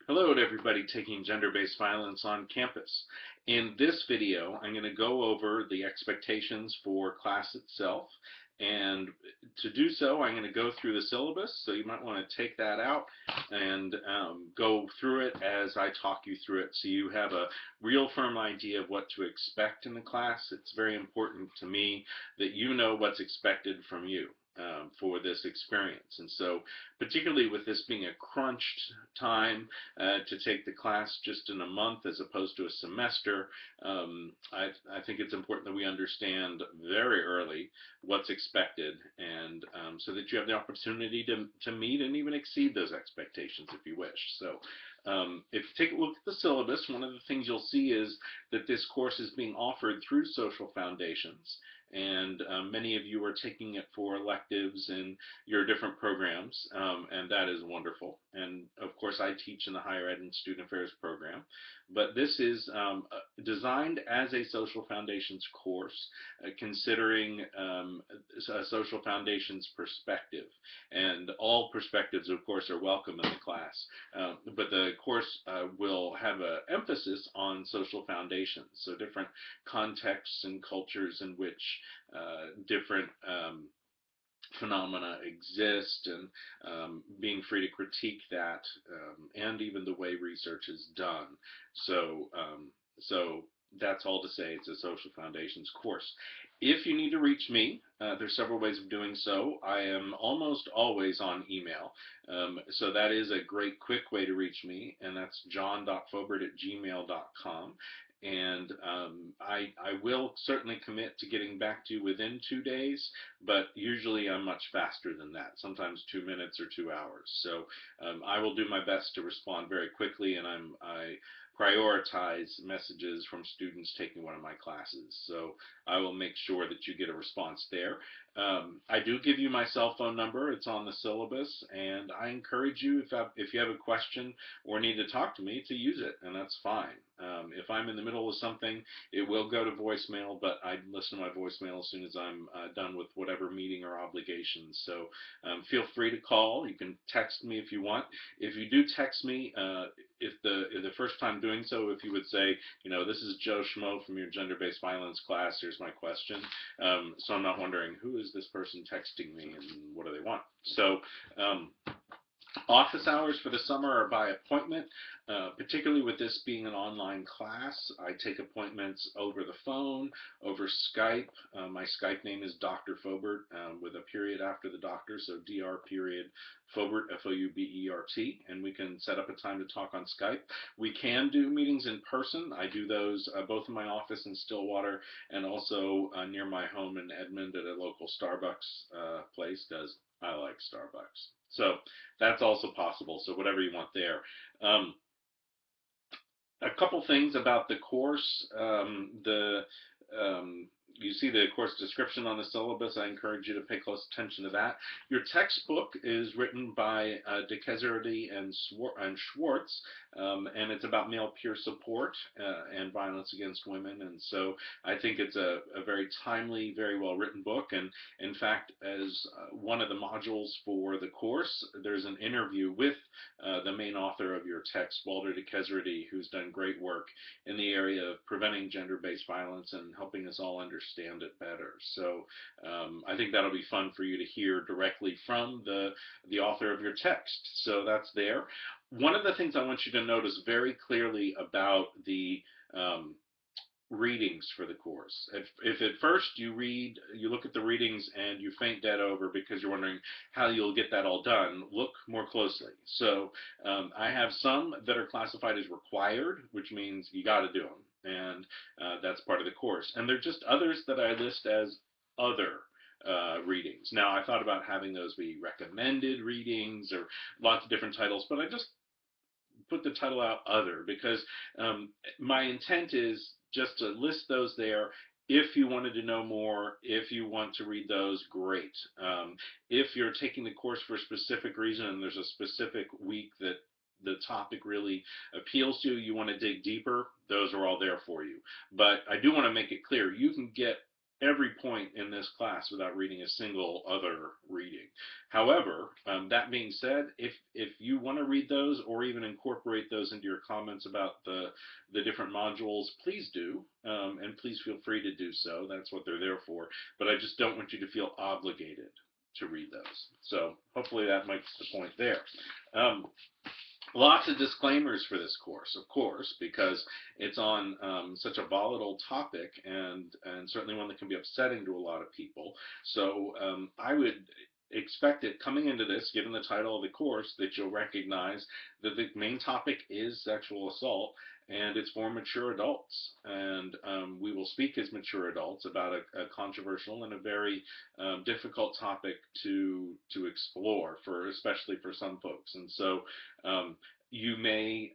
Hello to everybody taking gender-based violence on campus. In this video, I'm going to go over the expectations for class itself. And to do so, I'm going to go through the syllabus, so you might want to take that out and go through it as I talk you through it so you have a real firm idea of what to expect in the class. It's very important to me that you know what's expected from you. For this experience. And so particularly with this being a crunched time to take the class just in a month as opposed to a semester, I think it's important that we understand very early what's expected, and so that you have the opportunity to meet and even exceed those expectations if you wish. So if you take a look at the syllabus, one of the things you'll see is that this course is being offered through Social Foundations, and many of you are taking it for electives in your different programs, and that is wonderful. And of course, I teach in the Higher Ed and Student Affairs program, but this is designed as a Social Foundations course, considering a Social Foundations perspective. And all perspectives, of course, are welcome in the class, but the course will have an emphasis on social foundations, so different contexts and cultures in which different phenomena exist, and being free to critique that, and even the way research is done. So that's all to say it's a Social Foundations course. If you need to reach me, there's several ways of doing so. I am almost always on email, so that is a great quick way to reach me, and that's john.fobert@gmail.com. And I will certainly commit to getting back to you within 2 days, but usually I'm much faster than that, sometimes 2 minutes or 2 hours. So I will do my best to respond very quickly, and I prioritize messages from students taking one of my classes. So I will make sure that you get a response there. I do give you my cell phone number. It's on the syllabus, and I encourage you, if you have a question or need to talk to me, to use it, and that's fine. If I'm in the middle of something, it will go to voicemail, but I listen to my voicemail as soon as I'm done with whatever meeting or obligation. So feel free to call. You can text me if you want. If you do text me, if the first time doing so, if you would say, this is Joe Schmo from your gender-based violence class, here's my question. So I'm not wondering, who is this person texting me and what do they want? So office hours for the summer are by appointment, particularly with this being an online class. I take appointments over the phone, over Skype. My Skype name is Dr. Fobert, with a period after the doctor, so Dr. period Fobert, F-O-U-B-E-R-T, and we can set up a time to talk on Skype. We can do meetings in person. I do those both in my office in Stillwater and also near my home in Edmond at a local Starbucks place, because I like Starbucks. So that's also possible, so whatever you want there. A couple things about the course. You see the course description on the syllabus. I encourage you to pay close attention to that. Your textbook is written by de Keserity and Schwartz, and it's about male peer support and violence against women. And so I think it's a very timely, very well written book. And in fact, as one of the modules for the course, there's an interview with the main author of your text, Walter de Keserity, who's done great work in the area of preventing gender-based violence and helping us all understand it better. So I think that'll be fun for you to hear directly from the author of your text. So that's there. One of the things I want you to notice very clearly about the readings for the course. If at first you look at the readings and you faint dead over because you're wondering how you'll get that all done, look more closely. So I have some that are classified as required, which means you got to do them, and that's part of the course. And there are just others that I list as other readings. Now, I thought about having those be recommended readings or lots of different titles, but I just put the title out other because my intent is just to list those there. If you wanted to know more, if you want to read those, great. If you're taking the course for a specific reason and there's a specific week that the topic really appeals to you, you want to dig deeper, those are all there for you. But I do want to make it clear, you can get every point in this class without reading a single other reading. However, that being said, if you want to read those or even incorporate those into your comments about the different modules, please do, and please feel free to do so. That's what they're there for. But I just don't want you to feel obligated to read those. So hopefully that makes the point there. Um, Lots of disclaimers for this course, of course, because it's on such a volatile topic and certainly one that can be upsetting to a lot of people. So I would expect it coming into this, given the title of the course, that you'll recognize that the main topic is sexual assault and it's for mature adults. And we will speak as mature adults about a controversial and a very difficult topic to explore for, especially for some folks. And so um, you may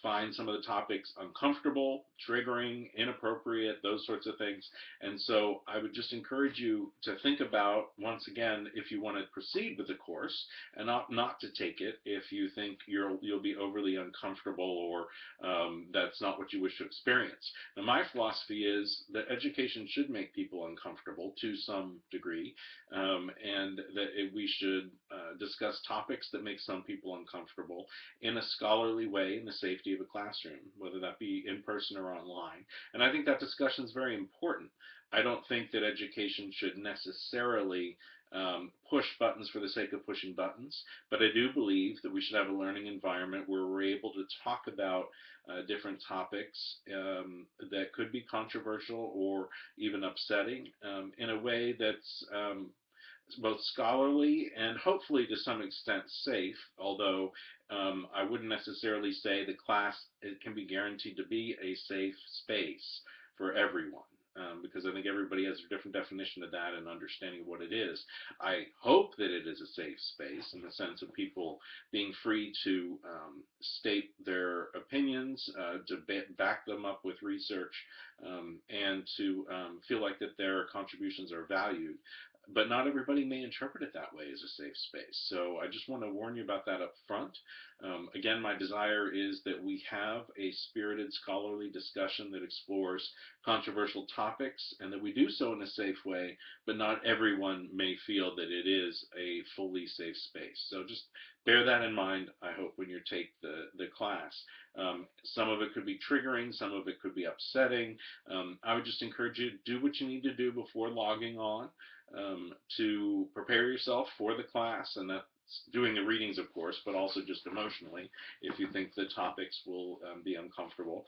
find some of the topics uncomfortable, triggering, inappropriate, those sorts of things. And so I would just encourage you to think about, once again, if you want to proceed with the course and not to take it if you think you'll be overly uncomfortable or that's not what you wish to experience. Now, my philosophy is that education should make people uncomfortable to some degree, and that we should discuss topics that make some people uncomfortable in a scholarly way in the safety of a classroom, whether that be in person or online. And I think that discussion is very important. I don't think that education should necessarily push buttons for the sake of pushing buttons, but I do believe that we should have a learning environment where we're able to talk about different topics that could be controversial or even upsetting in a way that's both scholarly and hopefully to some extent safe, although I wouldn't necessarily say the class it can be guaranteed to be a safe space for everyone. Because I think everybody has a different definition of that and understanding of what it is. I hope that it is a safe space in the sense of people being free to state their opinions, to back them up with research, and to feel like that their contributions are valued. But not everybody may interpret it that way as a safe space. So I just want to warn you about that up front. Again, my desire is that we have a spirited scholarly discussion that explores controversial topics and that we do so in a safe way, but not everyone may feel that it is a fully safe space. So just bear that in mind, I hope, when you take the class. Some of it could be triggering, some of it could be upsetting. I would just encourage you to do what you need to do before logging on to prepare yourself for the class, and that's doing the readings, of course, but also just emotionally if you think the topics will be uncomfortable.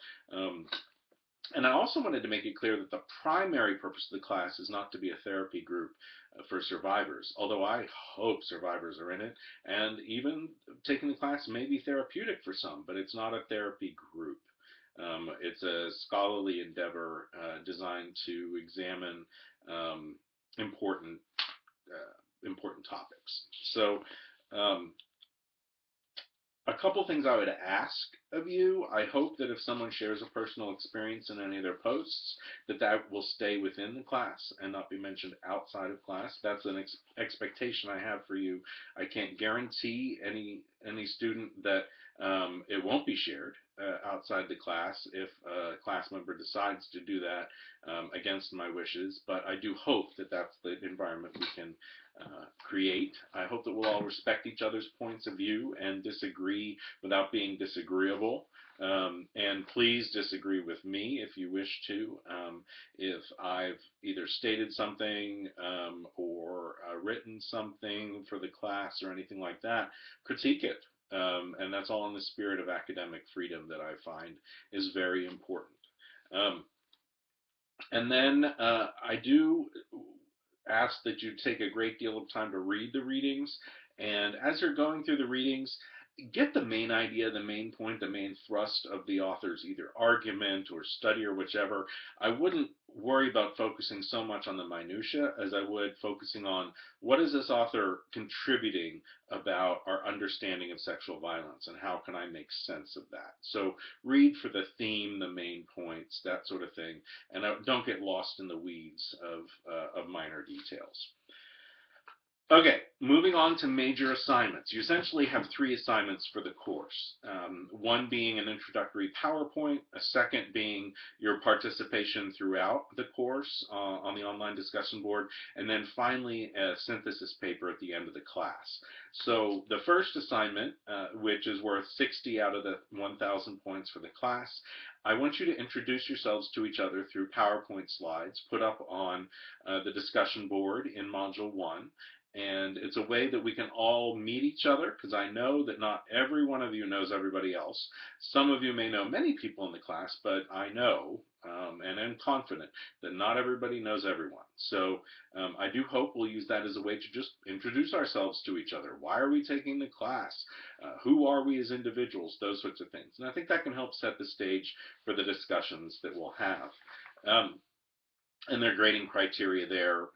And I also wanted to make it clear that the primary purpose of the class is not to be a therapy group for survivors, although I hope survivors are in it, and even taking the class may be therapeutic for some, but it's not a therapy group. It's a scholarly endeavor designed to examine um, important important topics. So um, a couple things I would ask of you. I hope that if someone shares a personal experience in any of their posts, that will stay within the class and not be mentioned outside of class. That's an expectation I have for you. I can't guarantee any student that it won't be shared outside the class if a class member decides to do that against my wishes, but I do hope that that's the environment we can create. I hope that we'll all respect each other's points of view and disagree without being disagreeable. And please disagree with me if you wish to. If I've either stated something or written something for the class or anything like that, critique it. And that's all in the spirit of academic freedom that I find is very important. Um, and then I do ask that you take a great deal of time to read the readings. And as you're going through the readings, get the main idea, the main point, the main thrust of the author's either argument or study or whichever. I wouldn't worry about focusing so much on the minutia as I would focusing on what is this author contributing about our understanding of sexual violence and how can I make sense of that. So read for the theme, the main points, that sort of thing, and don't get lost in the weeds of minor details. Okay, moving on to major assignments. You essentially have three assignments for the course. one being an introductory PowerPoint, a second being your participation throughout the course on the online discussion board, and then finally a synthesis paper at the end of the class. So the first assignment, which is worth 60 out of the 1,000 points for the class, I want you to introduce yourselves to each other through PowerPoint slides put up on the discussion board in Module 1. And it's a way that we can all meet each other, because I know that not every one of you knows everybody else. Some of you may know many people in the class, but I know and am confident that not everybody knows everyone. So I do hope we'll use that as a way to just introduce ourselves to each other. Why are we taking the class? Who are we as individuals? Those sorts of things. And I think that can help set the stage for the discussions that we'll have. And their grading criteria there,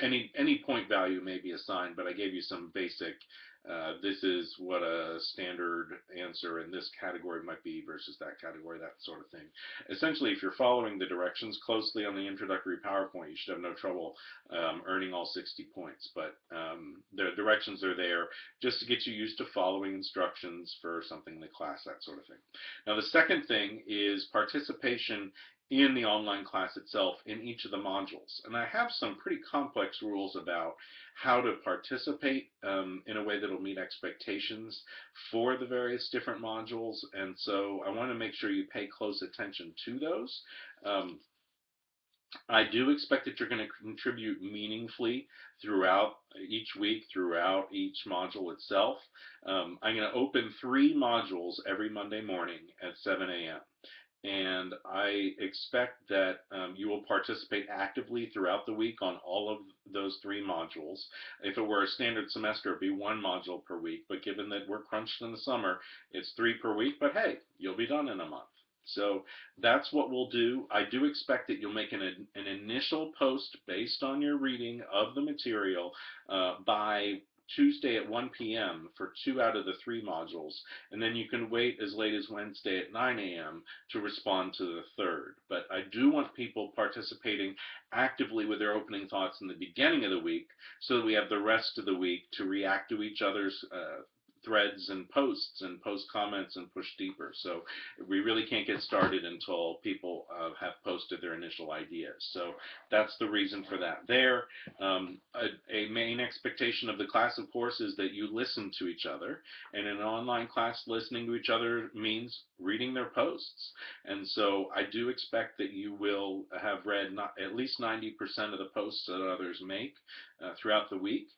any point value may be assigned, but I gave you some basic, this is what a standard answer in this category might be versus that category, that sort of thing. Essentially, if you're following the directions closely on the introductory PowerPoint, you should have no trouble earning all 60 points. But the directions are there just to get you used to following instructions for something in the class, that sort of thing. Now, the second thing is participation in the online class itself in each of the modules. And I have some pretty complex rules about how to participate in a way that will meet expectations for the various different modules. And so I want to make sure you pay close attention to those. I do expect that you're going to contribute meaningfully throughout each week, throughout each module itself. I'm going to open 3 modules every Monday morning at 7 a.m. And I expect that you will participate actively throughout the week on all of those 3 modules. If it were a standard semester, it'd be 1 module per week, but given that we're crunched in the summer, it's 3 per week, but hey, you'll be done in a month. So that's what we'll do. I do expect that you'll make an initial post based on your reading of the material by Tuesday at 1 p.m. for 2 out of the 3 modules, and then you can wait as late as Wednesday at 9 a.m. to respond to the third. But I do want people participating actively with their opening thoughts in the beginning of the week so that we have the rest of the week to react to each other's threads and post comments and push deeper. So we really can't get started until people have posted their initial ideas. So that's the reason for that there. A main expectation of the class, of course, is that you listen to each other. And in an online class, listening to each other means reading their posts. And so I do expect that you will have read at least 90% of the posts that others make throughout the week.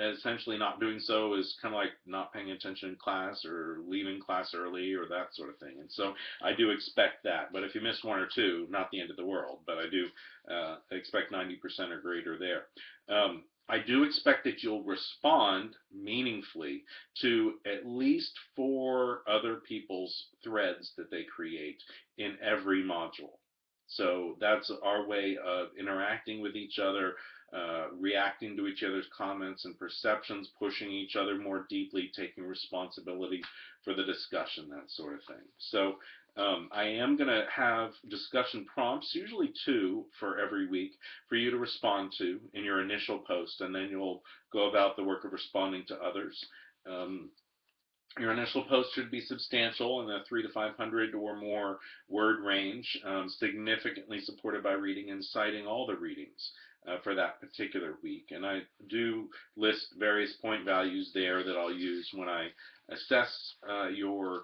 Essentially not doing so is kind of like not paying attention in class or leaving class early or that sort of thing. And so I do expect that. But if you miss 1 or 2, not the end of the world, but I do expect 90% or greater there. I do expect that you'll respond meaningfully to at least 4 other people's threads that they create in every module. So that's our way of interacting with each other, reacting to each other's comments and perceptions, pushing each other more deeply, taking responsibility for the discussion, that sort of thing. So I am going to have discussion prompts, usually 2 for every week, for you to respond to in your initial post, and then you'll go about the work of responding to others. Your initial post should be substantial in the 300 to 500 or more word range, significantly supported by reading and citing all the readings for that particular week. And I do list various point values there that I'll use when I assess your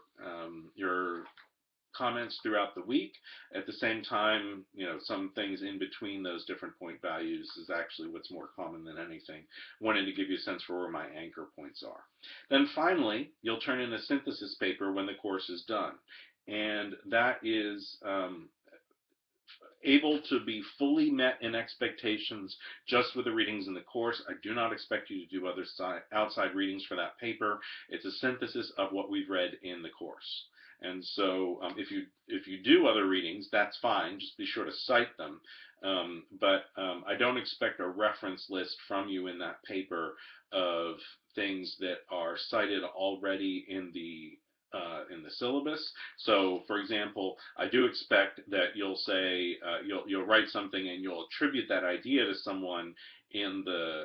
comments throughout the week. At the same time, some things in between those different point values is actually what's more common than anything. Wanted to give you a sense for where my anchor points are. Then finally, you'll turn in a synthesis paper when the course is done. And that is able to be fully met in expectations just with the readings in the course. I do not expect you to do other outside readings for that paper. It's a synthesis of what we've read in the course. And so if you do other readings, that's fine. Just be sure to cite them. But I don't expect a reference list from you in that paper of things that are cited already in the syllabus. So, for example, I do expect that you'll say you'll write something and you'll attribute that idea to someone in the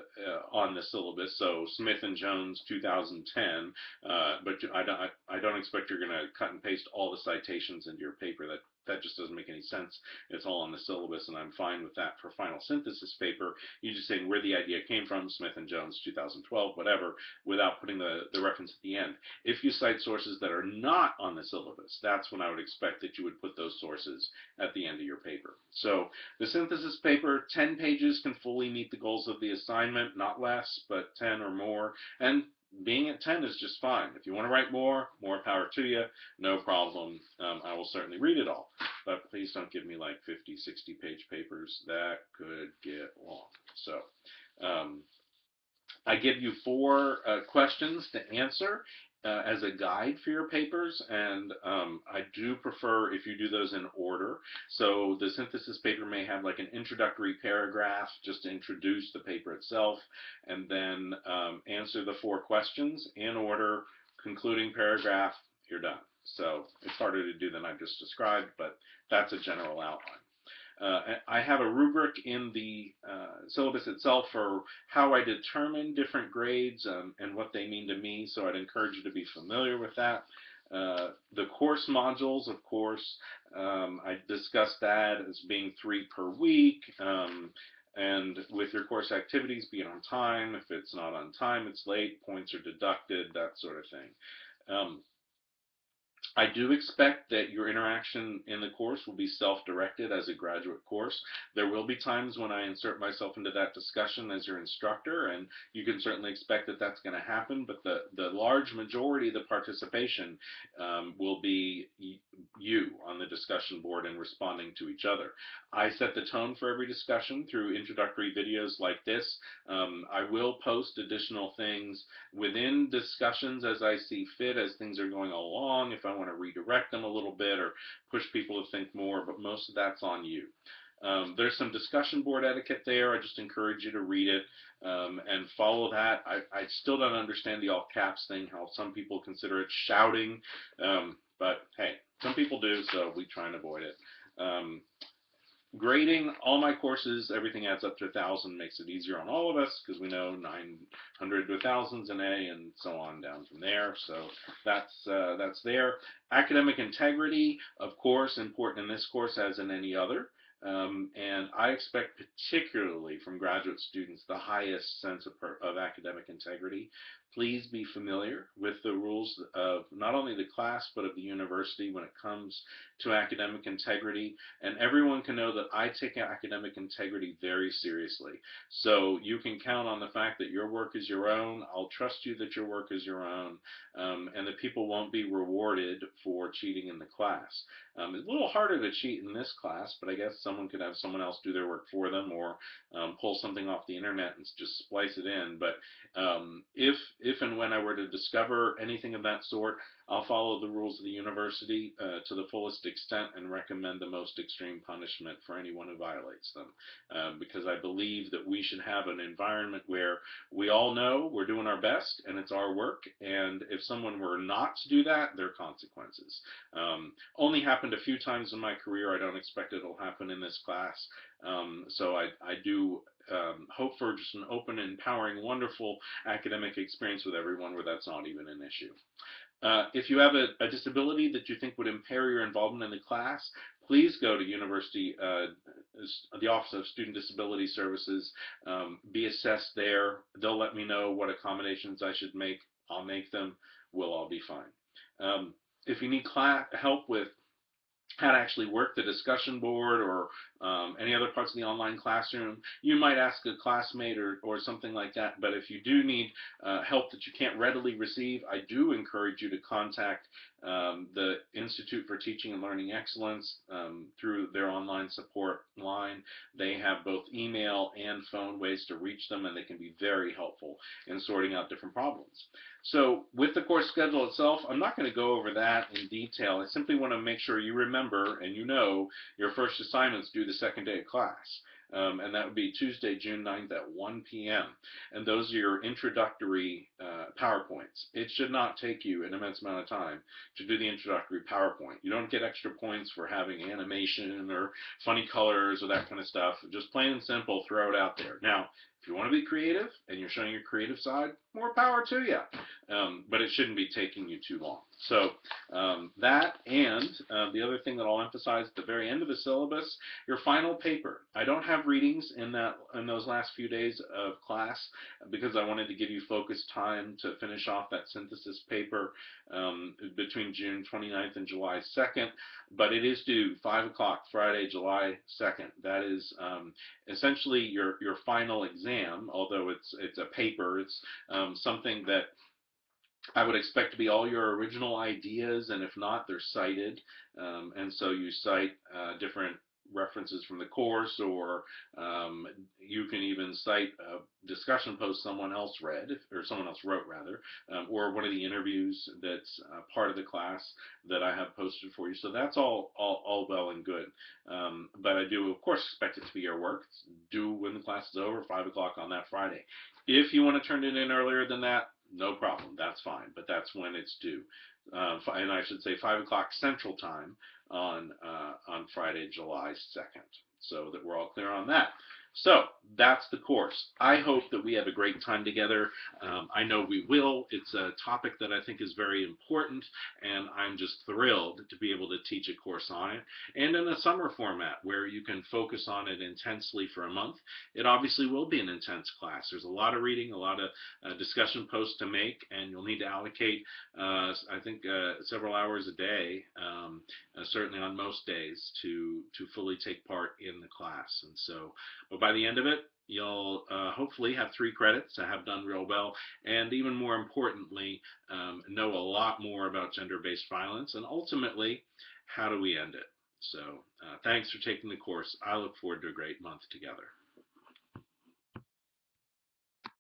on the syllabus. So Smith and Jones 2010, but I don't expect you're going to cut and paste all the citations into your paper. That just doesn't make any sense. It's all on the syllabus, and I'm fine with that for final synthesis paper. You just saying where the idea came from, Smith and Jones 2012, whatever, without putting the reference at the end. If you cite sources that are not on the syllabus, that's when I would expect that you would put those sources at the end of your paper. So the synthesis paper, 10 pages can fully meet the goals of the assignment, not less, but 10 or more. And being at 10 is just fine. If you want to write more power to you, no problem. I will certainly read it all. But please don't give me like 50, 60-page papers. That could get long. So I give you 4 questions to answer as a guide for your papers, and I do prefer if you do those in order. So the synthesis paper may have like an introductory paragraph just to introduce the paper itself, and then answer the 4 questions in order, concluding paragraph, you're done. So it's harder to do than I've just described, but that's a general outline. I have a rubric in the syllabus itself for how I determine different grades and what they mean to me, so I'd encourage you to be familiar with that. The course modules, of course, I discussed that as being 3 per week, and with your course activities, be on time. If it's not on time, it's late, points are deducted, that sort of thing. I do expect that your interaction in the course will be self-directed as a graduate course. There will be times when I insert myself into that discussion as your instructor, and you can certainly expect that that's going to happen, but the large majority of the participation will be you on the discussion board and responding to each other. I set the tone for every discussion through introductory videos like this. I will post additional things within discussions as I see fit, as things are going along, if I want to redirect them a little bit or push people to think more, but most of that's on you. There's some discussion board etiquette there. I just encourage you to read it and follow that. I still don't understand the all caps thing, how some people consider it shouting, but hey, some people do, so we try and avoid it. Grading all my courses, everything adds up to 1,000, makes it easier on all of us because we know 900 to 1,000's an A and so on down from there. So that's there. Academic integrity, of course, important in this course as in any other. And I expect particularly from graduate students the highest sense of academic integrity. Please be familiar with the rules of not only the class but of the university when it comes to academic integrity. And everyone can know that I take academic integrity very seriously. So you can count on the fact that your work is your own. I'll trust you that your work is your own, and that people won't be rewarded for cheating in the class. It's a little harder to cheat in this class, but I guess someone could have someone else do their work for them, or pull something off the internet and just splice it in. But if and when I were to discover anything of that sort, I'll follow the rules of the university to the fullest extent and recommend the most extreme punishment for anyone who violates them, because I believe that we should have an environment where we all know we're doing our best and it's our work, and if someone were not to do that, there are consequences. Only happened a few times in my career. I don't expect it'll happen in this class. So I do hope for just an open, empowering, wonderful academic experience with everyone where that's not even an issue. If you have a disability that you think would impair your involvement in the class, please go to university, the Office of Student Disability Services, be assessed there. They'll let me know what accommodations I should make. I'll make them. We'll all be fine. If you need help with how to actually work the discussion board or any other parts of the online classroom, you might ask a classmate or something like that. But if you do need help that you can't readily receive, I do encourage you to contact the Institute for Teaching and Learning Excellence through their online support line. They have both email and phone ways to reach them, and they can be very helpful in sorting out different problems. So with the course schedule itself, I'm not going to go over that in detail. I simply want to make sure you remember and you know your first assignments due the second day of class. And that would be Tuesday, June 9th at 1 p.m. And those are your introductory PowerPoints. It should not take you an immense amount of time to do the introductory PowerPoint. You don't get extra points for having animation or funny colors or that kind of stuff. Just plain and simple, throw it out there. Now, If you want to be creative and you're showing your creative side, more power to you. But it shouldn't be taking you too long. So that and the other thing that I'll emphasize at the very end of the syllabus, your final paper. I don't have readings in those last few days of class because I wanted to give you focused time to finish off that synthesis paper between June 29th and July 2nd. But it is due 5 o'clock Friday, July 2nd. That is essentially your final exam, although it's a paper. It's something that I would expect to be all your original ideas, and if not, they're cited. And so you cite different references from the course, or you can even cite a discussion post someone else read, or someone else wrote rather, or one of the interviews that's part of the class that I have posted for you. So that's all well and good. But I do, of course, expect it to be your work. It's due when the class is over, 5 o'clock on that Friday. If you want to turn it in earlier than that, no problem. That's fine. But that's when it's due. And I should say 5 o'clock Central Time on Friday, July 2nd, so that we're all clear on that. So that's the course. I hope that we have a great time together. I know we will. It's a topic that I think is very important, and I'm just thrilled to be able to teach a course on it, and in a summer format where you can focus on it intensely for a month. It obviously will be an intense class. There's a lot of reading, a lot of discussion posts to make, and you'll need to allocate, I think, several hours a day, certainly on most days, to fully take part in the class. And so, but by the end of it, you'll hopefully have 3 credits, have done real well, and even more importantly, know a lot more about gender-based violence, and ultimately, how do we end it? So thanks for taking the course. I look forward to a great month together.